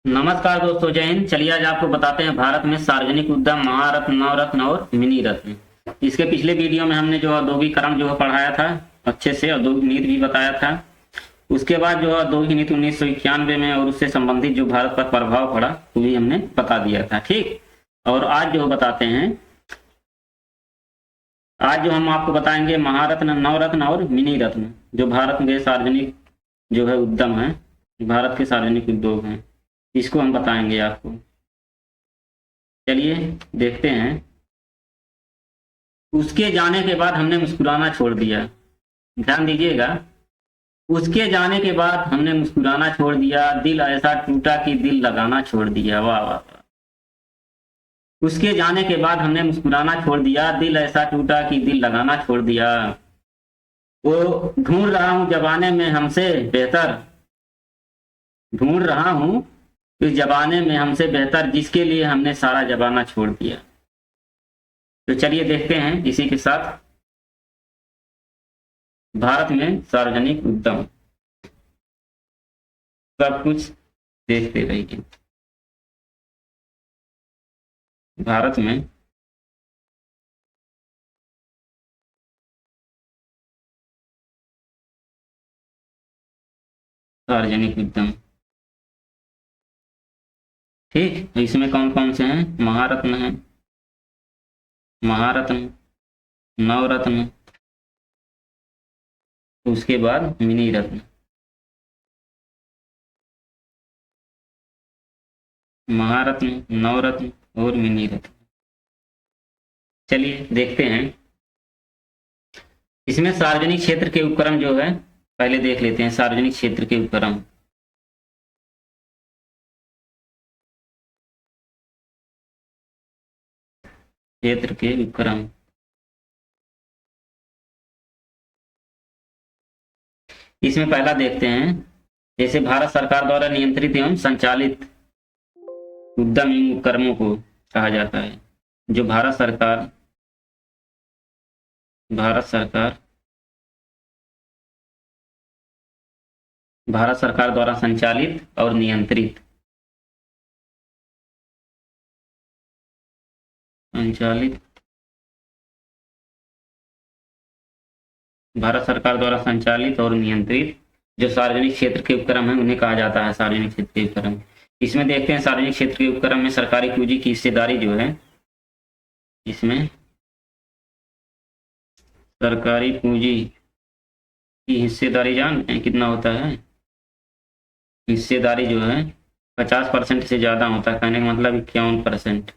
नमस्कार दोस्तों, जय हिंद। चलिए आज आपको बताते हैं भारत में सार्वजनिक उद्यम, महारत्न, नवरत्न और मिनी रत्न। इसके पिछले वीडियो में हमने जो औद्योगिक क्रम जो है पढ़ाया था, अच्छे से औद्योगिक नीति भी बताया था। उसके बाद जो है औद्योगिक नीति 1991 में और उससे संबंधित जो भारत पर प्रभाव पड़ा वो भी हमने बता दिया था। ठीक। और आज जो बताते हैं, आज जो हम आपको बताएंगे महारत्न, नवरत्न और मिनी रत्न, जो भारत के सार्वजनिक जो है उद्यम है, भारत के सार्वजनिक उद्योग हैं, इसको हम बताएंगे आपको। चलिए देखते हैं। उसके जाने के बाद हमने मुस्कुराना छोड़ दिया। ध्यान दीजिएगा। उसके जाने के बाद हमने मुस्कुराना छोड़ दिया, दिल ऐसा टूटा कि दिल लगाना छोड़ दिया। वाह वाह वाह। उसके जाने के बाद हमने मुस्कुराना छोड़ दिया, दिल ऐसा टूटा कि दिल लगाना छोड़ दिया। वो ढूंढ रहा हूं जमाने में हमसे बेहतर, ढूंढ रहा हूं इस जमाने में हमसे बेहतर, जिसके लिए हमने सारा जमाना छोड़ दिया। तो चलिए देखते हैं इसी के साथ भारत में सार्वजनिक उद्यम, सब कुछ देखते रहिए। भारत में सार्वजनिक उद्यम, ठीक। इसमें कौन कौन से हैं? महारत्न है, महारत्न, नवरत्न, उसके बाद मिनी रत्न। महारत्न, नवरत्न और मिनी रत्न। चलिए देखते हैं। इसमें सार्वजनिक क्षेत्र के उपक्रम जो है पहले देख लेते हैं। सार्वजनिक क्षेत्र के उपक्रम, क्षेत्र के उपक्रम। इसमें पहला देखते हैं, जैसे भारत सरकार द्वारा नियंत्रित एवं संचालित उद्यम एवं उपक्रमों को कहा जाता है। जो भारत सरकार भारत सरकार द्वारा संचालित और नियंत्रित, संचालित, भारत सरकार द्वारा संचालित और नियंत्रित जो सार्वजनिक क्षेत्र के उपक्रम है उन्हें कहा जाता है सार्वजनिक क्षेत्र के उपक्रम। इसमें देखते हैं सार्वजनिक क्षेत्र के उपक्रम में सरकारी पूंजी की हिस्सेदारी जो है, इसमें सरकारी पूंजी की हिस्सेदारी जानते हैं कितना होता है? हिस्सेदारी जो है 50% से ज्यादा होता है। कहने का मतलब 51%,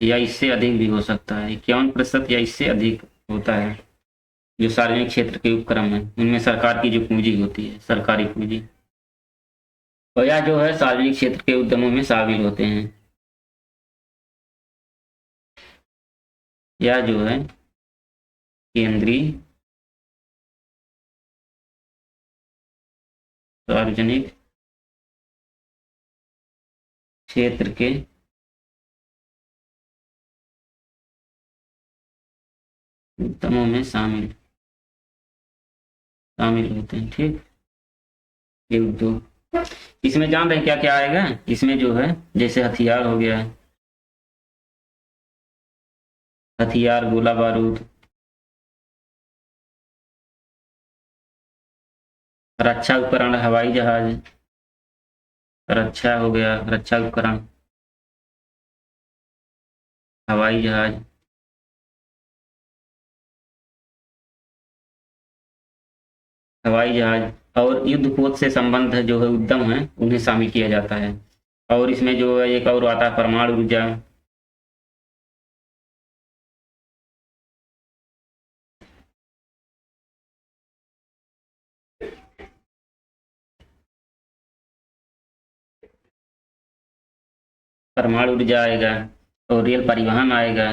या इससे अधिक भी हो सकता है। 51% या इससे अधिक होता है जो सार्वजनिक क्षेत्र के उपक्रम है, उनमें सरकार की जो पूंजी होती है, सरकारी पूंजी, और यह जो है सार्वजनिक क्षेत्र के उद्यमों में शामिल होते हैं। यह जो है केंद्रीय सार्वजनिक क्षेत्र के उद्यमों में शामिल होते हैं। ठीक। ये उद्योग, इसमें जान रहे क्या क्या आएगा? इसमें जो है जैसे हथियार हो गया, हथियार, गोला बारूद, रक्षा उपकरण, हवाई जहाज, रक्षा हो गया, रक्षा उपकरण, हवाई जहाज, हवाई जहाज और युद्धपोत से संबंध जो है उद्यम है उन्हें शामिल किया जाता है। और इसमें जो है एक और आता है परमाणु ऊर्जा, परमाणु ऊर्जा आएगा और रेल परिवहन आएगा,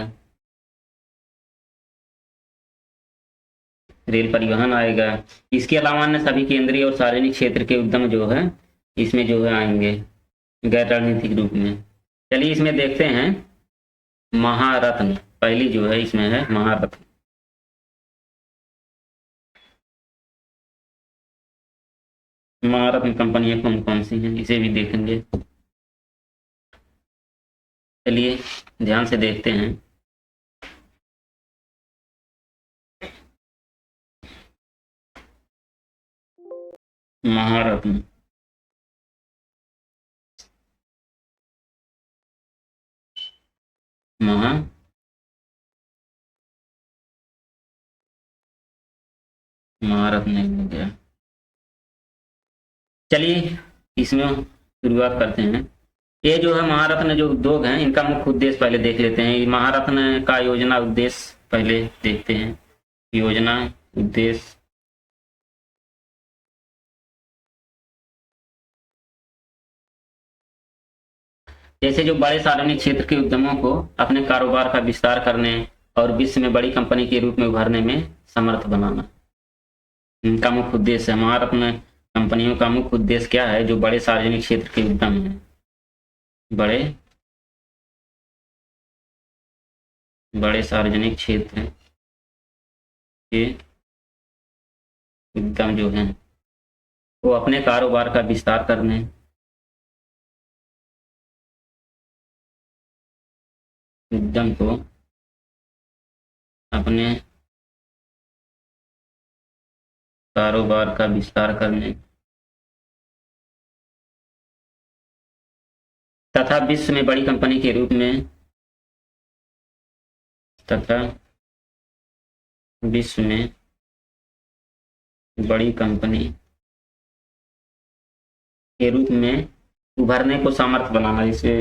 रेल परिवहन आएगा। इसके अलावा अन्य सभी केंद्रीय और सार्वजनिक क्षेत्र के उद्यम जो है इसमें जो है आएंगे गैर राजनीतिक रूप में। चलिए इसमें देखते हैं महारत्न। पहली जो है इसमें है महारत्न। महारत्न कंपनियां कौन कौन सी हैं इसे भी देखेंगे। चलिए ध्यान से देखते हैं। महारत्न, महारत्न हो गया। चलिए इसमें शुरुआत करते हैं। ये जो है महारत्न जो उद्योग हैं, इनका मुख्य उद्देश्य पहले देख लेते हैं। महारत्न का योजना उद्देश्य पहले देखते हैं। योजना उद्देश्य, जैसे जो बड़े सार्वजनिक क्षेत्र के उद्यमों को अपने कारोबार का विस्तार करने और विश्व में बड़ी कंपनी के रूप में उभरने में समर्थ बनाना, इनका मुख्य उद्देश्य है। महारत्न कंपनियों का मुख्य उद्देश्य क्या है? जो बड़े सार्वजनिक क्षेत्र के उद्यम हैं, बड़े सार्वजनिक क्षेत्र के उद्यम जो हैं, वो अपने कारोबार का विस्तार करने उद्यम को अपने कारोबार का विस्तार करने तथा विश्व में बड़ी कंपनी के रूप में विश्व में बड़ी कंपनी के रूप में उभरने को सामर्थ्य बनाना। इसे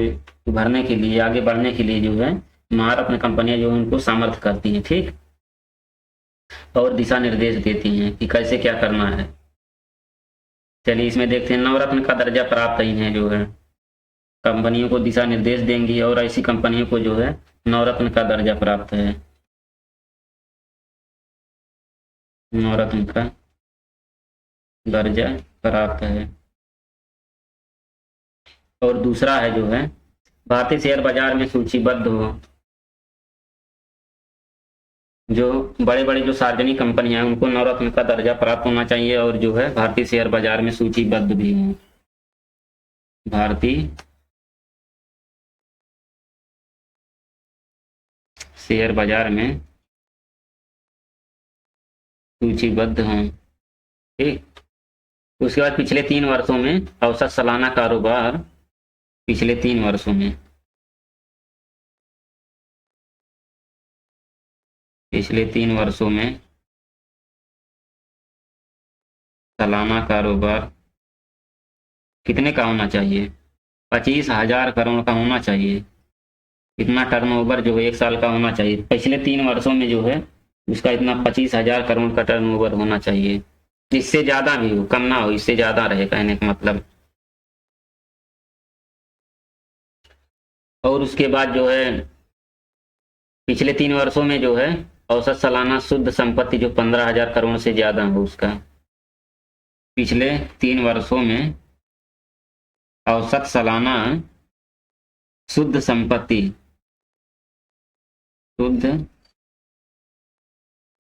उभरने के लिए, आगे बढ़ने के लिए जो है महारत्न कंपनियां जो उनको सामर्थ्य करती हैं, ठीक, और दिशा निर्देश देती हैं कि कैसे क्या करना है। चलिए इसमें देखते हैं। नवरत्न का दर्जा प्राप्त इन्हें जो है कंपनियों को दिशा निर्देश देंगी, और ऐसी कंपनियों को जो है नवरत्न का दर्जा प्राप्त है। नवरत्न का दर्जा प्राप्त है। और दूसरा है जो है भारतीय शेयर बाजार में सूचीबद्ध हो। जो बड़े बड़े जो सार्वजनिक कंपनियां हैं उनको नवरत्न का दर्जा प्राप्त होना चाहिए, और जो है भारतीय शेयर बाजार में सूचीबद्ध भी हो। भारतीय शेयर बाजार में सूचीबद्ध हों, ठीक। उसके बाद पिछले 3 वर्षों में औसत सालाना कारोबार, पिछले 3 वर्षों में, पिछले 3 वर्षों में सालाना कारोबार कितने का होना चाहिए? 25,000 करोड़ का होना चाहिए। इतना टर्नओवर जो है 1 साल का होना चाहिए। पिछले 3 वर्षों में जो है उसका इतना 25,000 करोड़ का टर्नओवर होना चाहिए। इससे ज्यादा भी हो, कम ना हो, इससे ज्यादा रहे, कहने का मतलब। और उसके बाद जो है पिछले 3 वर्षों में जो है औसत सालाना शुद्ध संपत्ति जो 15,000 करोड़ से ज्यादा हो उसका। पिछले 3 वर्षों में औसत सालाना शुद्ध संपत्ति,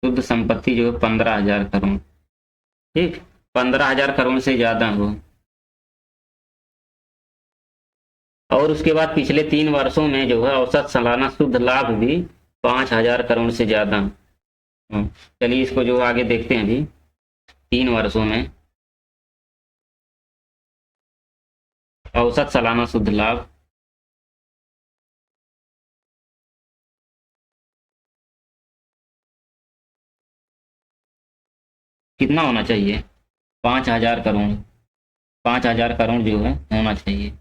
शुद्ध संपत्ति जो है 15,000 करोड़, ठीक, 15,000 करोड़ से ज्यादा हो। और उसके बाद पिछले 3 वर्षों में जो है औसत सालाना शुद्ध लाभ भी 5,000 करोड़ से ज्यादा। चलिए इसको जो आगे देखते हैं। अभी 3 वर्षों में औसत सालाना शुद्ध लाभ कितना होना चाहिए? 5,000 करोड़, 5,000 करोड़ जो है होना चाहिए।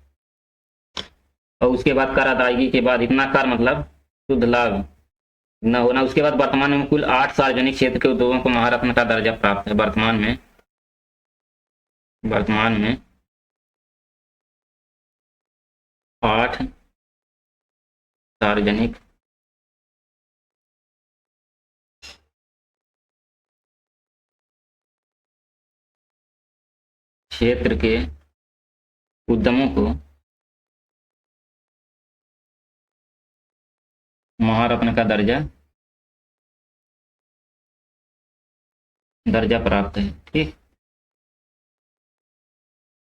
और उसके बाद कर अदायगी के बाद इतना कर, मतलब शुद्ध लाभ न होना। उसके बाद वर्तमान में कुल 8 सार्वजनिक क्षेत्र के उद्योगों को महारत्न का दर्जा प्राप्त है। वर्तमान में 8 सार्वजनिक क्षेत्र के उद्यमों को महारत्न का दर्जा प्राप्त है, ठीक।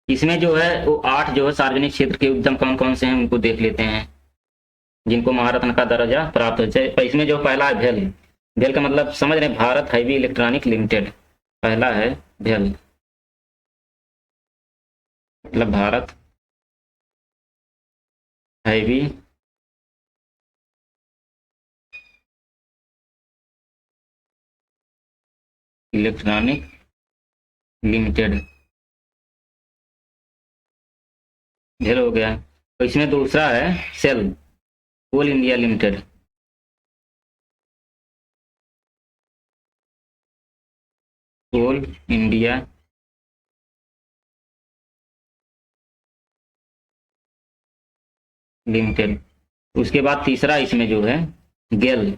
इसमें जो है वो 8 जो है सार्वजनिक क्षेत्र के उद्यम कौन कौन से हैं उनको देख लेते हैं। जिनको महारत्न का दर्जा प्राप्त हो जाए। इसमें जो पहला है भेल। भेल का मतलब समझ रहे हैं, भारत हैवी इलेक्ट्रॉनिक लिमिटेड। पहला है भेल, मतलब भारत हैवी इलेक्ट्रॉनिक लिमिटेड, भेल हो गया। तो इसमें दूसरा है सेल, कोल इंडिया लिमिटेड। कोल इंडिया लिमिटेड। उसके बाद तीसरा इसमें जो है गेल,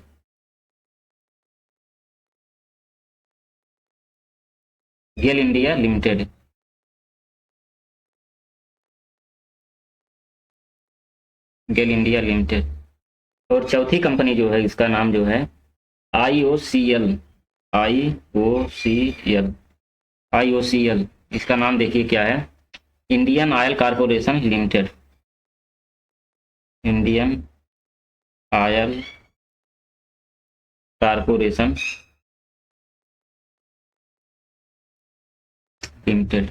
गेल इंडिया लिमिटेड। गेल इंडिया लिमिटेड। और चौथी कंपनी जो है, इसका नाम जो है IOCL। IOCL, IOCL। इसका नाम देखिए क्या है, Indian oil corporation limited. Indian oil corporation limited,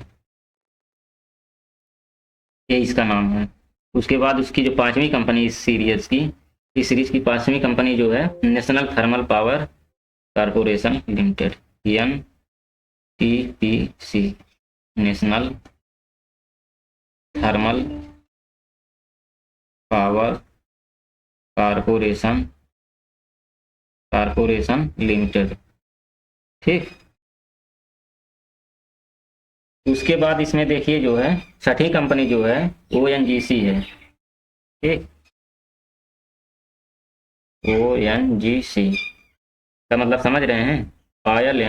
ये इसका नाम है। उसके बाद उसकी जो पांचवी कंपनी इस सीरीज की पांचवी कंपनी जो है national thermal power corporation limited, NTPC, national thermal power corporation Limited. ठीक। उसके बाद इसमें देखिए जो है छठी कंपनी जो है ONGC है। ठीक, ONGC का मतलब समझ रहे हैं, oil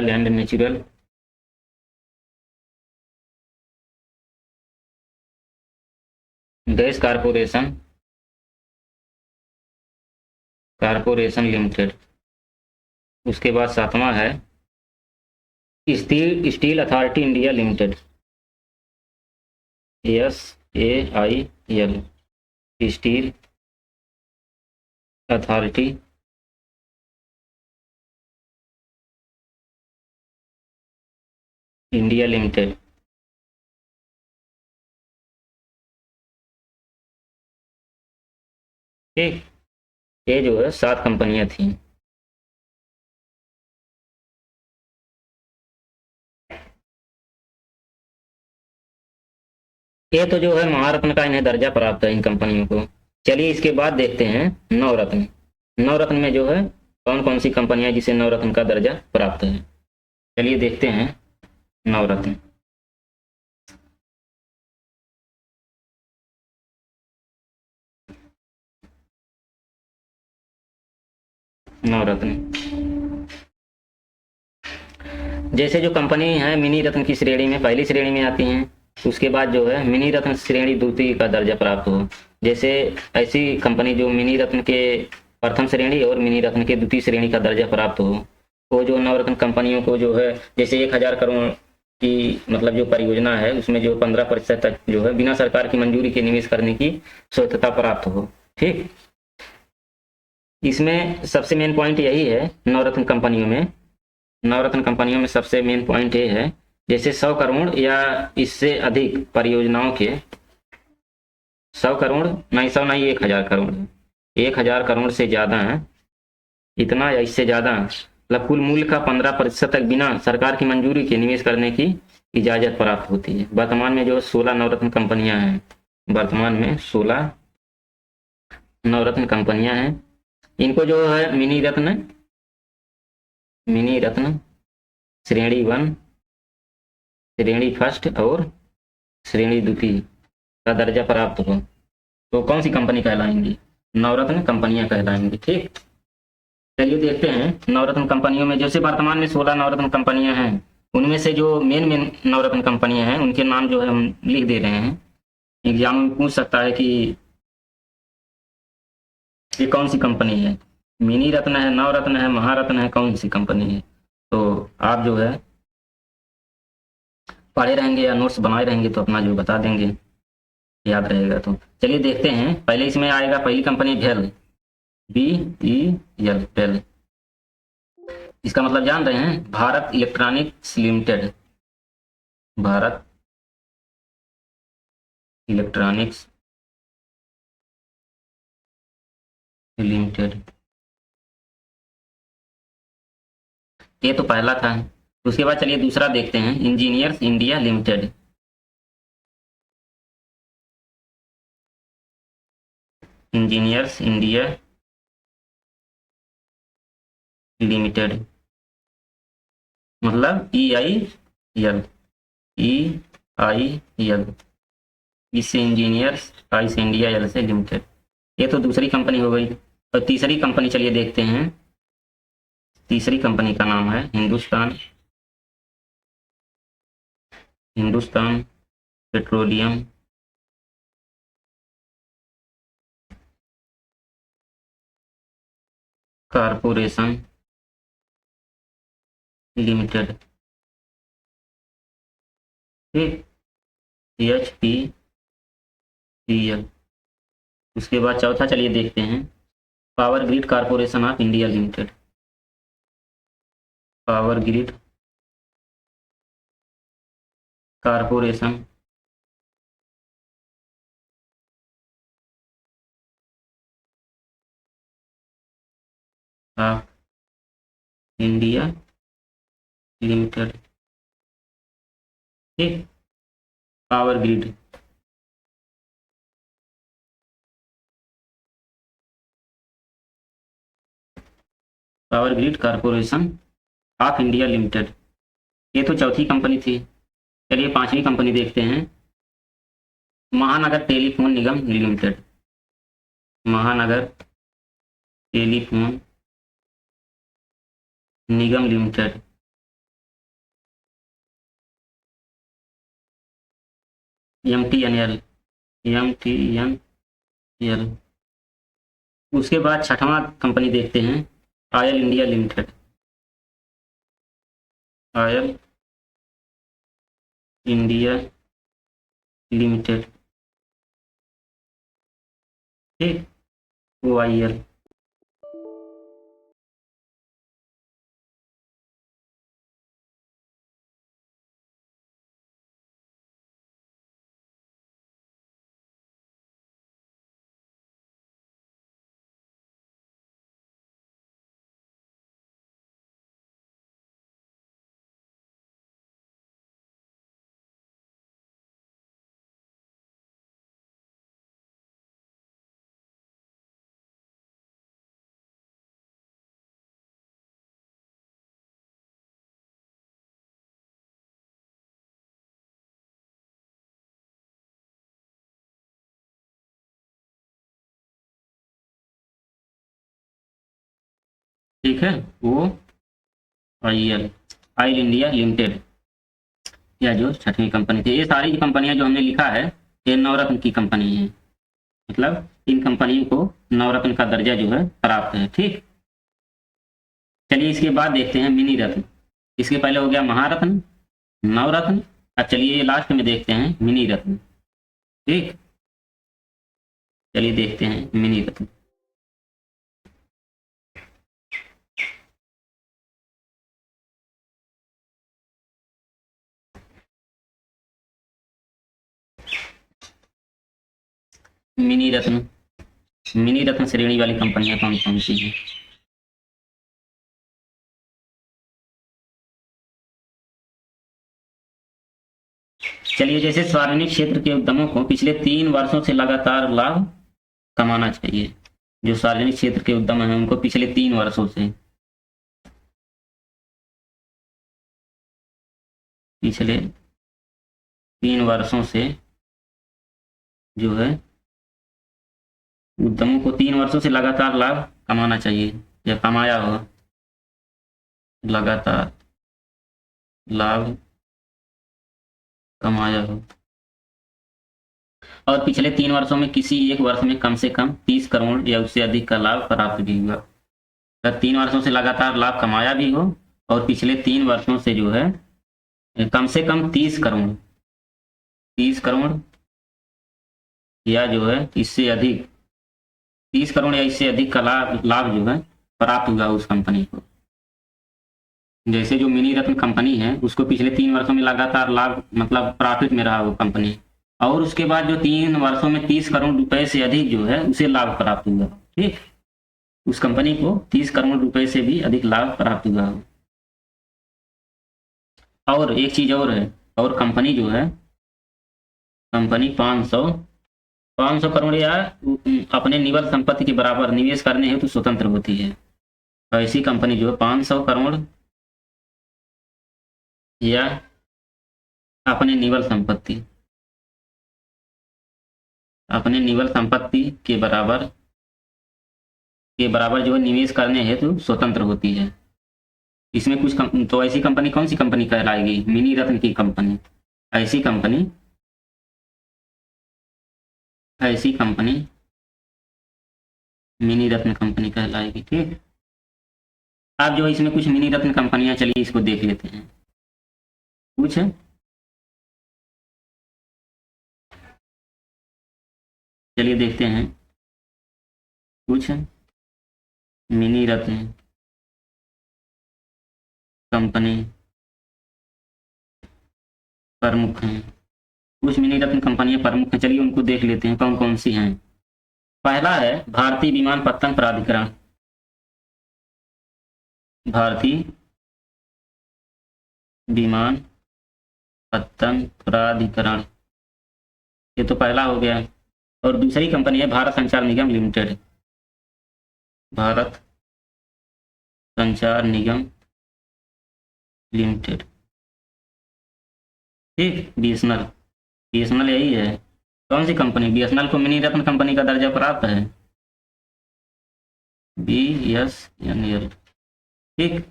and natural gas corporation limited. उसके बाद सातवां है steel authority India limited, SAIL, steel authority India Limited. ठीक, ये जो है 7 कंपनियां थी। ये तो जो है महारत्न का इन्हें दर्जा प्राप्त है इन कंपनियों को। चलिए इसके बाद देखते हैं नवरत्न। नवरत्न में जो है कौन कौन सी कंपनियां जिसे नवरत्न का दर्जा प्राप्त है, चलिए देखते हैं नवरत्न। नवरत्न जैसे जो कंपनी है मिनी रत्न की श्रेणी में पहली श्रेणी में आती हैं, उसके बाद जो है मिनी रत्न श्रेणी द्वितीय का दर्जा प्राप्त हो। जैसे ऐसी कंपनी जो मिनी रत्न के प्रथम श्रेणी और मिनी रत्न के द्वितीय श्रेणी का दर्जा प्राप्त हो, वो जो नवरत्न कंपनियों को जो है जैसे 1000 करोड़ की मतलब जो परियोजना है उसमें जो 15% तक जो है बिना सरकार की मंजूरी के निवेश करने की स्वतंत्रता प्राप्त हो। ठीक, इसमें सबसे मेन पॉइंट यही है नवरत्न कंपनियों में। नवरत्न कंपनियों में सबसे मेन पॉइंट ये है जैसे 100 करोड़ या इससे अधिक परियोजनाओं के 100 करोड़ नहीं, 100 नहीं, 1000 करोड़, 1000 करोड़ से ज्यादा है, इतना या इससे ज्यादा मतलब कुल मूल्य का 15% तक बिना सरकार की मंजूरी के निवेश करने की इजाजत प्राप्त होती है। वर्तमान में जो 16 नवरत्न कंपनियां हैं, वर्तमान में 16 नवरत्न कंपनियां हैं। इनको जो है मिनी रत्न श्रेणी 1, श्रेणी फर्स्ट और श्रेणी द्वितीय का दर्जा प्राप्त हो तो कौन सी कंपनी कहलाएंगी, नवरत्न कंपनियां कहलाएंगी। ठीक, चलिए देखते हैं नवरत्न कंपनियों में जैसे वर्तमान में 16 नवरत्न कंपनियां हैं, उनमें से जो मेन नवरत्न कंपनियां हैं उनके नाम जो है हम लिख दे रहे हैं। एग्जाम में पूछ सकता है कि ये कौन सी कंपनी है, मिनी रत्न है, नवरत्न है, महारत्न है, कौन सी कंपनी है। तो आप जो है पढ़े रहेंगे या नोट्स बनाए रहेंगे तो अपना जो बता देंगे, याद रहेगा। तो चलिए देखते हैं। पहले इसमें आएगा, पहली कंपनी भेल, BEL, भेल। इसका मतलब जान रहे हैं, Bharat electronics limited, Bharat electronics limited. ये तो पहला था। उसके बाद चलिए दूसरा देखते हैं, engineers India limited, engineers India limited, मतलब EIL, EIL, इससे इंजीनियर्स, आई से इंडिया, एल से लिमिटेड। ये तो दूसरी कंपनी हो गई। और तीसरी कंपनी चलिए देखते हैं। तीसरी कंपनी का नाम है Hindustan, Hindustan Petroleum Corporation Limited, ठीक, HPCL। उसके बाद चौथा चलिए देखते हैं, Power Grid Corporation of India Limited, Power Grid Corporation of India Limited, ठीक, Power Grid. Power Grid Corporation of India Limited, ये तो चौथी कंपनी थी। चलिए पांचवी कंपनी देखते हैं, महानगर टेलीफोन निगम लिमिटेड, महानगर टेलीफोन निगम लिमिटेड, MTNL। उसके बाद छठवां कंपनी देखते हैं, oil India limited, oil India Limited, ठीक, OIL। ठीक है, वो OIL, ऑयल इंडिया लिमिटेड, या जो छठवीं कंपनी थी। ये सारी कंपनियां जो हमने लिखा है, ये नवरत्न की कंपनी है, मतलब इन कंपनियों को नवरत्न का दर्जा जो है प्राप्त है, ठीक। चलिए इसके बाद देखते हैं मिनी रत्न। इसके पहले हो गया महारत्न, नवरत्न, अब चलिए लास्ट में देखते हैं मिनी रत्न, ठीक। चलिए देखते हैं मिनी रत्न। मिनी रत्न, मिनी रत्न श्रेणी वाली कंपनियां कौन कौन सी हैं? चलिए, जैसे सार्वजनिक क्षेत्र के उद्यमों को पिछले 3 वर्षों से लगातार लाभ कमाना चाहिए। जो सार्वजनिक क्षेत्र के उद्यम हैं उनको पिछले 3 वर्षों से, पिछले 3 वर्षों से जो है उद्यमों को 3 वर्षों से लगातार लाभ कमाना चाहिए, या कमाया हो, लगातार लाभ कमाया हो, और पिछले 3 वर्षों में किसी एक वर्ष में कम से कम 30 करोड़ या उससे अधिक का लाभ प्राप्त भी हुआ। अगर 3 वर्षों से लगातार लाभ कमाया भी हो और पिछले 3 वर्षों से जो है कम से कम 30 करोड़, 30 करोड़ या जो है इससे अधिक, 30 करोड़ या इससे अधिक का लाभ लाभ जो है प्राप्त हुआ उस कंपनी को। जैसे जो मिनी रत्न कंपनी है उसको पिछले 3 वर्षों में लगातार लाभ मतलब प्रॉफिट में रहा वो कंपनी, और उसके बाद जो 3 वर्षों में 30 करोड़ रुपए से अधिक जो है उसे लाभ प्राप्त हुआ। ठीक, उस कंपनी को 30 करोड़ रुपए से भी अधिक लाभ प्राप्त हुआ। और एक चीज और है, और कंपनी जो है, कंपनी 500 करोड़ या अपने निवल संपत्ति के बराबर निवेश करने हेतु स्वतंत्र होती है। तो ऐसी कंपनी जो है 500 करोड़ या अपने निवल संपत्ति के बराबर जो है निवेश करने हेतु स्वतंत्र होती है। इसमें कुछ तो ऐसी कंपनी कौन सी कंपनी कहलाएगी? मिनी रत्न की कंपनी। ऐसी कंपनी मिनी रत्न कंपनी कहलाएगी। ठीक, अब जो इसमें कुछ मिनी रत्न कंपनियां, चलिए इसको देख लेते हैं। कुछ चलिए देखते हैं कुछ मिनी रत्न कंपनी प्रमुख हैं। कुछ मिनी रत्न कंपनियां प्रमुख हैं, चलिए उनको देख लेते हैं कौन कौन सी हैं। पहला है भारतीय विमानपत्तन प्राधिकरण। भारतीय विमानपत्तन प्राधिकरण, ये तो पहला हो गया। और दूसरी कंपनी है भारत संचार निगम लिमिटेड। भारत संचार निगम लिमिटेड। ठीक, बीएसएनएल यही है। कौन सी कंपनी? बीएसएनएल को मिनी रत्न कंपनी का दर्जा प्राप्त है, बीएसएनएल। ठीक,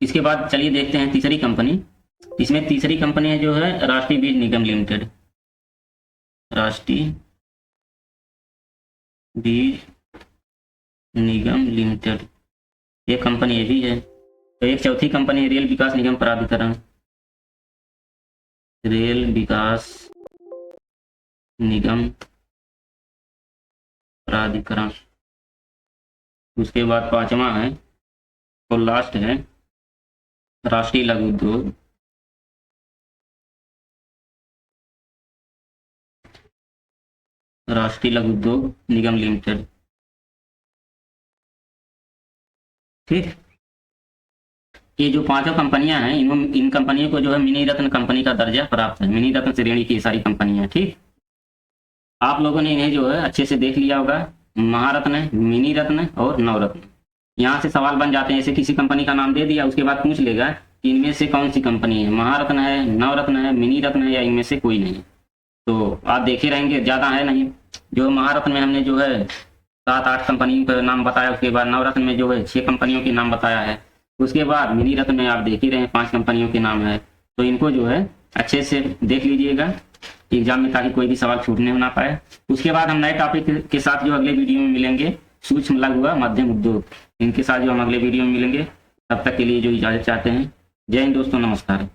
इसके बाद चलिए देखते हैं तीसरी कंपनी। इसमें तीसरी कंपनी है जो है राष्ट्रीय बीज निगम लिमिटेड। राष्ट्रीय बीज निगम लिमिटेड, ये कंपनी ये भी है। तो एक चौथी कंपनी है रेल विकास निगम प्राधिकरण। रेल विकास निगम प्राधिकरण। उसके बाद पांचवा है और लास्ट है राष्ट्रीय लघु उद्योग निगम लिमिटेड। ठीक, ये जो पांचों कंपनियां हैं इन कंपनियों को जो है मिनी रत्न कंपनी का दर्जा प्राप्त है। मिनी रत्न श्रेणी की सारी कंपनियां। ठीक, आप लोगों ने इन्हें जो है अच्छे से देख लिया होगा। महारत्न, मिनी रत्न और नवरत्न। यहाँ से सवाल बन जाते हैं, जैसे किसी कंपनी का नाम दे दिया, उसके बाद पूछ लेगा कि इनमें से कौन सी कंपनी है, महारत्न है, नवरत्न है, मिनी रत्न है या इनमें से कोई नहीं। तो आप देखे रहेंगे, ज़्यादा है नहीं। जो महारत्न में हमने जो है 7-8 कंपनियों का नाम बताया, उसके बाद नवरत्न में जो है 6 कंपनियों के नाम बताया है, उसके बाद मिनी रत्न में आप देख ही रहे हैं 5 कंपनियों के नाम है। तो इनको जो है अच्छे से देख लीजिएगा एग्जाम में, ताकि कोई भी सवाल छूटने ना पाए। उसके बाद हम नए टॉपिक के साथ जो अगले वीडियो में मिलेंगे, सूक्ष्म लघु व मध्यम उद्योग, इनके साथ जो हम अगले वीडियो में मिलेंगे। तब तक के लिए जो इजाजत चाहते हैं। जय हिंद दोस्तों, नमस्कार।